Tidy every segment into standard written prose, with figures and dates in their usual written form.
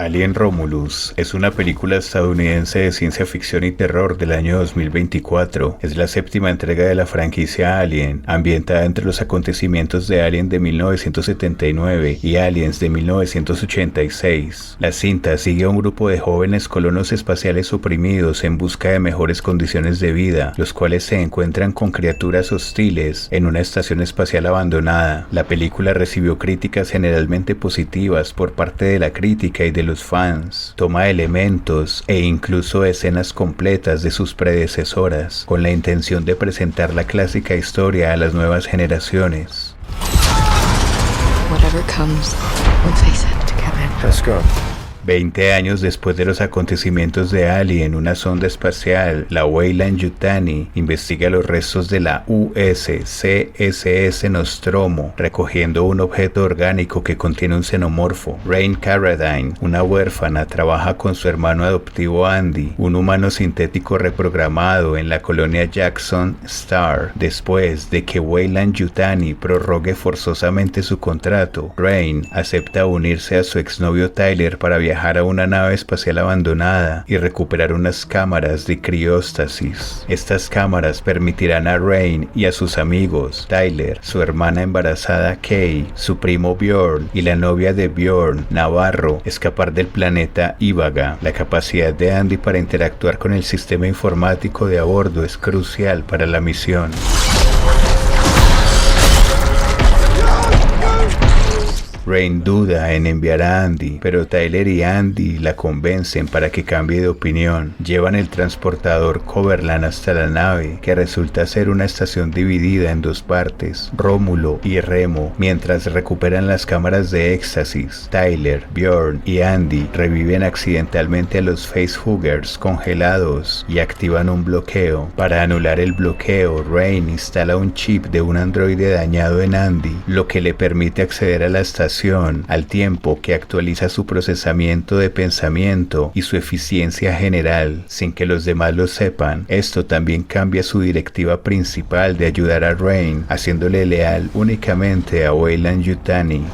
Alien Romulus es una película estadounidense de ciencia ficción y terror del año 2024. Es la séptima entrega de la franquicia Alien, ambientada entre los acontecimientos de Alien de 1979 y Aliens de 1986. La cinta sigue a un grupo de jóvenes colonos espaciales oprimidos en busca de mejores condiciones de vida, los cuales se encuentran con criaturas hostiles en una estación espacial abandonada. La película recibió críticas generalmente positivas por parte de la crítica y de los fans. Toma elementos e incluso escenas completas de sus predecesoras, con la intención de presentar la clásica historia a las nuevas generaciones. Whatever comes, we'll face it together. Let's go. 20 años después de los acontecimientos de Alien, una sonda espacial, la Weyland-Yutani, investiga los restos de la USCSS Nostromo, recogiendo un objeto orgánico que contiene un xenomorfo. Rain Carradine, una huérfana, trabaja con su hermano adoptivo Andy, un humano sintético reprogramado en la colonia Jackson Star. Después de que Weyland-Yutani prorrogue forzosamente su contrato, Rain acepta unirse a su exnovio Tyler para viajar a una nave espacial abandonada y recuperar unas cámaras de crióstasis. Estas cámaras permitirán a Rain y a sus amigos, Tyler, su hermana embarazada Kay, su primo Bjorn y la novia de Bjorn, Navarro, escapar del planeta Ivaga. La capacidad de Andy para interactuar con el sistema informático de a bordo es crucial para la misión. Rain duda en enviar a Andy, pero Tyler y Andy la convencen para que cambie de opinión. Llevan el transportador Coverland hasta la nave, que resulta ser una estación dividida en dos partes, Rómulo y Remo. Mientras recuperan las cámaras de éxtasis, Tyler, Bjorn y Andy reviven accidentalmente a los facehuggers congelados y activan un bloqueo. Para anular el bloqueo, Rain instala un chip de un androide dañado en Andy, lo que le permite acceder a la estación al tiempo que actualiza su procesamiento de pensamiento y su eficiencia general sin que los demás lo sepan. Esto también cambia su directiva principal de ayudar a Rain, haciéndole leal únicamente a Weyland-Yutani.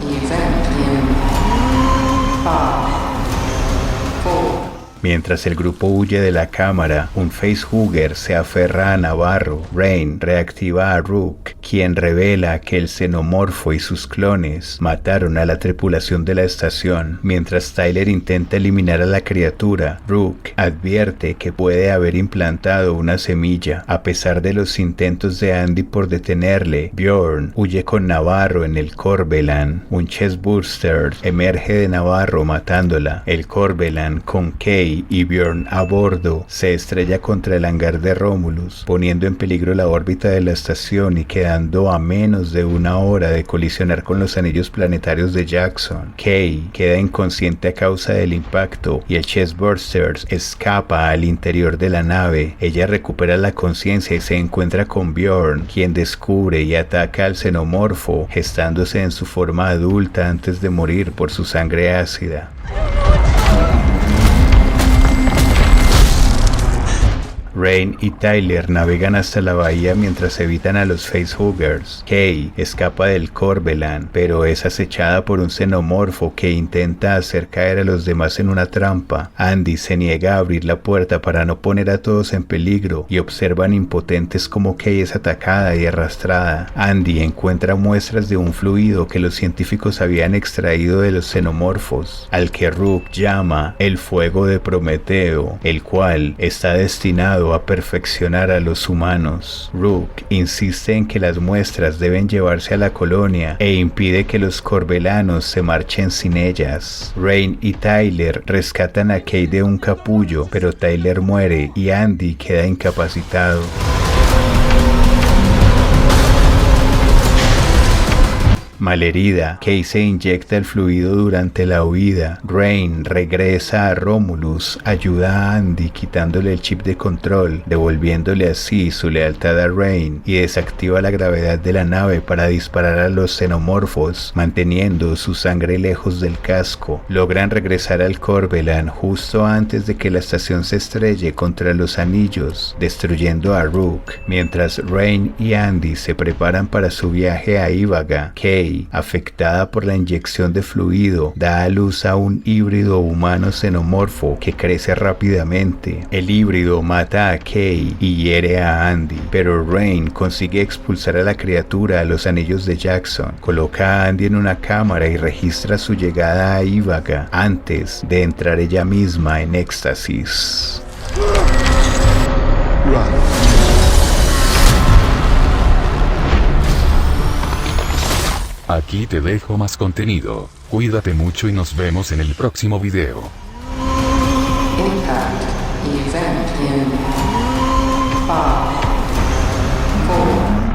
Mientras el grupo huye de la cámara, un facehugger se aferra a Navarro. Rain reactiva a Rook, quien revela que el xenomorfo y sus clones mataron a la tripulación de la estación. Mientras Tyler intenta eliminar a la criatura, Rook advierte que puede haber implantado una semilla. A pesar de los intentos de Andy por detenerle, Bjorn huye con Navarro en el Corbelan. Un chestburster emerge de Navarro matándola. El Corbelan, con Kay y Bjorn a bordo, se estrella contra el hangar de Romulus, poniendo en peligro la órbita de la estación y quedando a menos de una hora de colisionar con los anillos planetarios de Jackson. Kay queda inconsciente a causa del impacto y el chestburster escapa al interior de la nave. Ella recupera la conciencia y se encuentra con Bjorn, quien descubre y ataca al xenomorfo, gestándose en su forma adulta antes de morir por su sangre ácida. Rain y Tyler navegan hasta la bahía mientras evitan a los facehuggers. Kay escapa del Corbelan, pero es acechada por un xenomorfo que intenta hacer caer a los demás en una trampa. Andy se niega a abrir la puerta para no poner a todos en peligro y observan impotentes como Kay es atacada y arrastrada. Andy encuentra muestras de un fluido que los científicos habían extraído de los xenomorfos, al que Rook llama el fuego de Prometeo, el cual está destinado a perfeccionar a los humanos. Rook insiste en que las muestras deben llevarse a la colonia e impide que los corbelanos se marchen sin ellas. Rain y Tyler rescatan a Kay de un capullo, pero Tyler muere y Andy queda incapacitado. Malherida, Kay se inyecta el fluido durante la huida. Rain regresa a Romulus, ayuda a Andy quitándole el chip de control, devolviéndole así su lealtad a Rain, y desactiva la gravedad de la nave para disparar a los xenomorfos, manteniendo su sangre lejos del casco. Logran regresar al Corbelan justo antes de que la estación se estrelle contra los anillos, destruyendo a Rook. Mientras Rain y Andy se preparan para su viaje a Ivaga, Kay, afectada por la inyección de fluido, da a luz a un híbrido humano xenomorfo que crece rápidamente. El híbrido mata a Kay y hiere a Andy, pero Rain consigue expulsar a la criatura a los anillos de Jackson, coloca a Andy en una cámara y registra su llegada a Ivaga antes de entrar ella misma en éxtasis. Aquí te dejo más contenido. Cuídate mucho y nos vemos en el próximo video. Impact event in 5, 4